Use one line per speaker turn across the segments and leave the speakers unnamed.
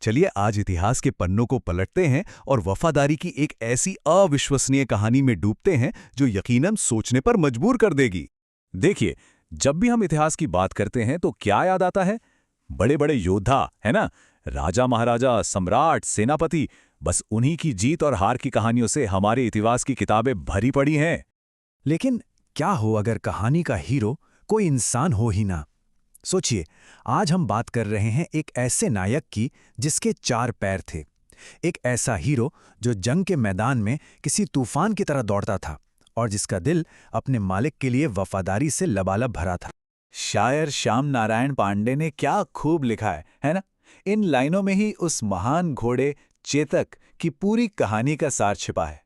चलिए आज इतिहास के पन्नों को पलटते हैं और वफादारी की एक ऐसी अविश्वसनीय कहानी में डूबते हैं जो यकीनन सोचने पर मजबूर कर देगी। देखिए, जब भी हम इतिहास की बात करते हैं तो क्या याद आता है? बड़े बड़े योद्धा, है ना? राजा महाराजा, सम्राट, सेनापति। बस उन्हीं की जीत और हार की कहानियों से हमारे इतिहास की किताबें भरी पड़ी हैं।
लेकिन क्या हो अगर कहानी का हीरो कोई इंसान हो ही ना। सोचिए, आज हम बात कर रहे हैं एक ऐसे नायक की जिसके 4 पैर थे। एक ऐसा हीरो जो जंग के मैदान में किसी तूफान की तरह दौड़ता था और जिसका दिल अपने मालिक के लिए वफादारी से लबालब भरा था।
शायर श्याम नारायण पांडे ने क्या खूब लिखा है ना? इन लाइनों में ही उस महान घोड़े चेतक की पूरी कहानी का सार छिपा है।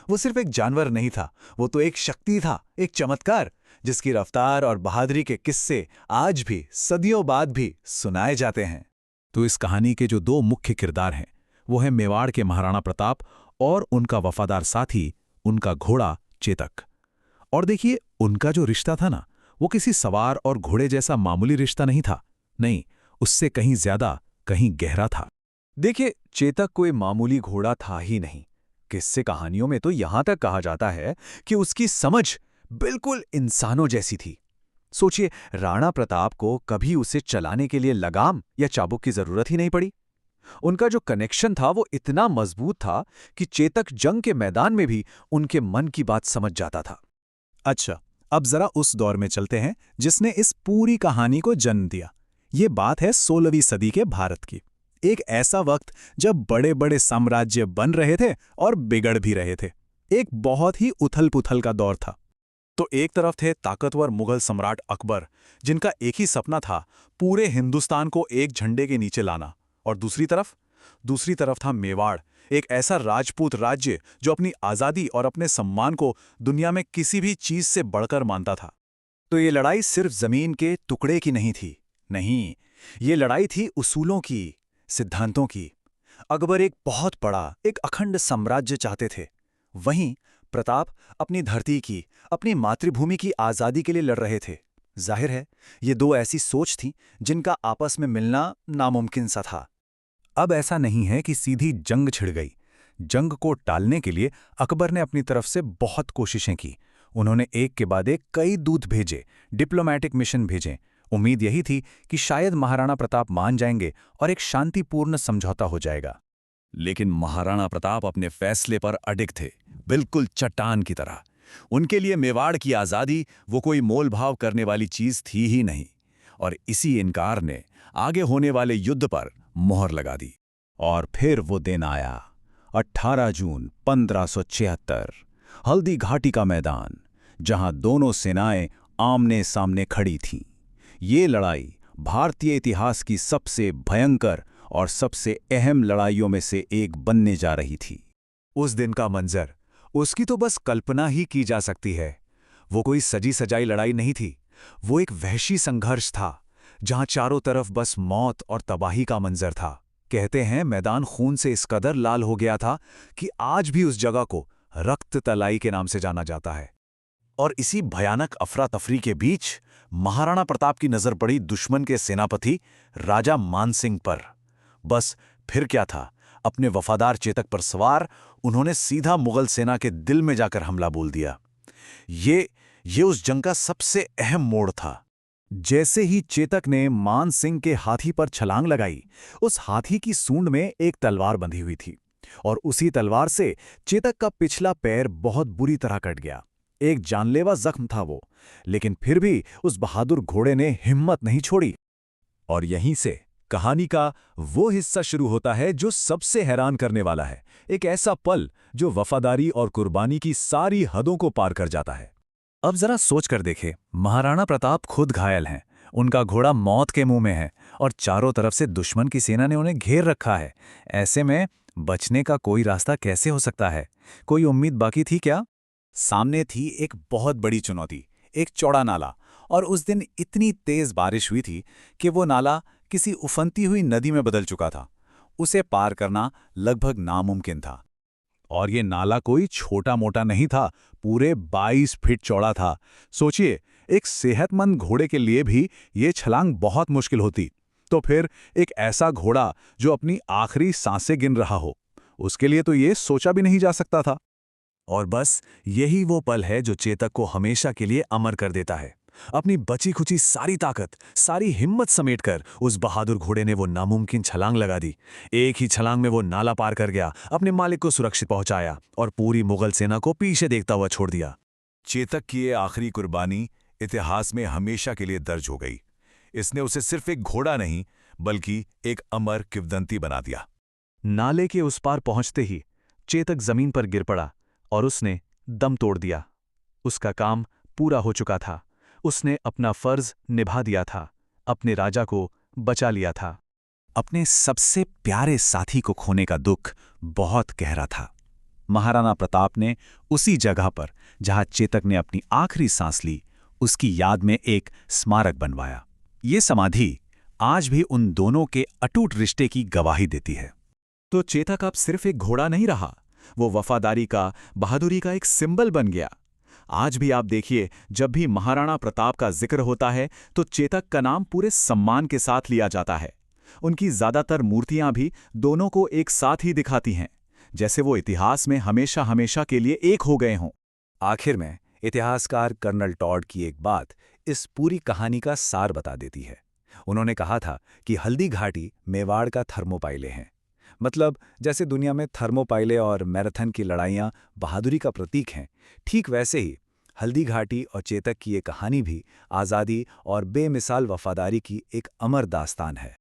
वो सिर्फ एक जानवर नहीं था, वो तो एक शक्ति था, एक चमत्कार, जिसकी रफ्तार और बहादुरी के किस्से आज भी सदियों बाद भी सुनाए जाते हैं। तो इस कहानी के जो 2 मुख्य किरदार हैं, वो है मेवाड़ के महाराणा प्रताप और उनका वफादार साथी, उनका घोड़ा चेतक। और देखिए, उनका जो रिश्ता था ना, वो किसी सवार और घोड़े जैसा मामूली रिश्ता नहीं था। नहीं, उससे कहीं ज्यादा, कहीं गहरा था। देखिए, चेतक कोई मामूली घोड़ा था ही नहीं। किस्से कहानियों में तो यहां तक कहा जाता है कि उसकी समझ बिल्कुल इंसानों जैसी थी। सोचिए, राणा प्रताप को कभी उसे चलाने के लिए लगाम या चाबुक की जरूरत ही नहीं पड़ी। उनका जो कनेक्शन था वो इतना मजबूत था कि चेतक जंग के मैदान में भी उनके मन की बात समझ जाता था। अच्छा, अब जरा उस दौर में चलते हैं जिसने इस पूरी कहानी को जन्म दिया। ये बात है 16वीं सदी के भारत की। एक ऐसा वक्त जब बड़े बड़े साम्राज्य बन रहे थे और बिगड़ भी रहे थे। एक बहुत ही उथल-पुथल का दौर था। तो एक तरफ थे ताकतवर मुगल सम्राट अकबर, जिनका एक ही सपना था पूरे हिंदुस्तान को एक झंडे के नीचे लाना। और दूसरी तरफ था मेवाड़, एक ऐसा राजपूत राज्य जो अपनी आज़ादी और अपने सम्मान को दुनिया में किसी भी चीज से बढ़कर मानता था। तो ये लड़ाई सिर्फ जमीन के टुकड़े की नहीं थी। नहीं, ये लड़ाई थी उसूलों की, सिद्धांतों की। अकबर एक बहुत बड़ा, एक अखंड साम्राज्य चाहते थे। वहीं प्रताप अपनी धरती की, अपनी मातृभूमि की आज़ादी के लिए लड़ रहे थे। जाहिर है, ये 2 ऐसी सोच थी जिनका आपस में मिलना नामुमकिन सा था। अब ऐसा नहीं है कि सीधी जंग छिड़ गई। जंग को टालने के लिए अकबर ने अपनी तरफ से बहुत कोशिशें की। उन्होंने एक के बाद एक कई दूत भेजे, डिप्लोमैटिक मिशन भेजे। उम्मीद यही थी कि शायद महाराणा प्रताप मान जाएंगे और एक शांतिपूर्ण समझौता हो जाएगा। लेकिन महाराणा प्रताप अपने फैसले पर अडिग थे, बिल्कुल चट्टान की तरह। उनके लिए मेवाड़ की आज़ादी वो कोई मोलभाव करने वाली चीज थी ही नहीं। और इसी इनकार ने आगे होने वाले युद्ध पर मोहर लगा दी। और फिर वो दिन आया, 18 जून 1576, हल्दी घाटी का मैदान, जहां दोनों सेनाएं आमने सामने खड़ी थीं। ये लड़ाई भारतीय इतिहास की सबसे भयंकर और सबसे अहम लड़ाइयों में से एक बनने जा रही थी। उस दिन का मंजर, उसकी तो बस कल्पना ही की जा सकती है। वो कोई सजी सजाई लड़ाई नहीं थी, वो एक वहशी संघर्ष था, जहां चारों तरफ बस मौत और तबाही का मंजर था। कहते हैं मैदान खून से इस कदर लाल हो गया था कि आज भी उस जगह को रक्त तलाई के नाम से जाना जाता है। और इसी भयानक अफरा तफरी के बीच महाराणा प्रताप की नजर पड़ी दुश्मन के सेनापति राजा मानसिंह पर। बस फिर क्या था, अपने वफादार चेतक पर सवार उन्होंने सीधा मुगल सेना के दिल में जाकर हमला बोल दिया। ये उस जंग का सबसे अहम मोड़ था। जैसे ही चेतक ने मान सिंह के हाथी पर छलांग लगाई, उस हाथी की सूंड में एक तलवार बंधी हुई थी और उसी तलवार से चेतक का पिछला पैर बहुत बुरी तरह कट गया। एक जानलेवा जख्म था वो, लेकिन फिर भी उस बहादुर घोड़े ने हिम्मत नहीं छोड़ी। और यहीं से कहानी का वो हिस्सा शुरू होता है जो सबसे हैरान करने वाला है। एक ऐसा पल जो वफादारी और कुर्बानी की सारी हदों को पार कर जाता है। अब जरा सोच कर देखें, महाराणा प्रताप खुद घायल हैं, उनका घोड़ा मौत के मुंह में है और चारों तरफ से दुश्मन की सेना ने उन्हें घेर रखा है। ऐसे में बचने का कोई रास्ता कैसे हो सकता है? कोई उम्मीद बाकी थी क्या? सामने थी एक बहुत बड़ी चुनौती, एक चौड़ा नाला। और उस दिन इतनी तेज बारिश हुई थी कि वो नाला किसी उफनती हुई नदी में बदल चुका था। उसे पार करना लगभग नामुमकिन था। और ये नाला कोई छोटा मोटा नहीं था, पूरे 22 फीट चौड़ा था। सोचिए, एक सेहतमंद घोड़े के लिए भी ये छलांग बहुत मुश्किल होती। तो फिर एक ऐसा घोड़ा जो अपनी आखिरी सांसें गिन रहा हो, उसके लिए तो ये सोचा भी नहीं जा सकता था।
और बस यही वो पल है जो चेतक को हमेशा के लिए अमर कर देता है। अपनी बची खुची सारी ताकत, सारी हिम्मत समेटकर उस बहादुर घोड़े ने वो नामुमकिन छलांग लगा दी। एक ही छलांग में वो नाला पार कर गया, अपने मालिक को सुरक्षित पहुंचाया और पूरी मुगल सेना को पीछे देखता हुआ छोड़ दिया।
चेतक की ये आखिरी कुर्बानी इतिहास में हमेशा के लिए दर्ज हो गई। इसने उसे सिर्फ एक घोड़ा नहीं, बल्कि एक अमर किंवदंती बना दिया।
नाले के उस पार पहुंचते ही चेतक जमीन पर गिर पड़ा और उसने दम तोड़ दिया। उसका काम पूरा हो चुका था। उसने अपना फर्ज निभा दिया था, अपने राजा को बचा लिया था। अपने सबसे प्यारे साथी को खोने का दुख बहुत गहरा था। महाराणा प्रताप ने उसी जगह पर जहां चेतक ने अपनी आखिरी सांस ली, उसकी याद में एक स्मारक बनवाया। ये समाधि आज भी उन दोनों के अटूट रिश्ते की गवाही देती है।
तो चेतक अब सिर्फ एक घोड़ा नहीं रहा, वो वफादारी का, बहादुरी का एक सिंबल बन गया। आज भी आप देखिए, जब भी महाराणा प्रताप का जिक्र होता है तो चेतक का नाम पूरे सम्मान के साथ लिया जाता है। उनकी ज्यादातर मूर्तियां भी दोनों को एक साथ ही दिखाती हैं, जैसे वो इतिहास में हमेशा हमेशा के लिए एक हो गए हों।
आखिर में इतिहासकार कर्नल टॉड की एक बात इस पूरी कहानी का सार बता देती है। उन्होंने कहा था कि हल्दी घाटी मेवाड़ का थर्मोपाइले हैं। मतलब जैसे दुनिया में थर्मोपाइले और मैराथन की लड़ाइयां बहादुरी का प्रतीक हैं, ठीक वैसे ही हल्दी घाटी और चेतक की ये कहानी भी आज़ादी और बेमिसाल वफादारी की एक अमर दास्तान है।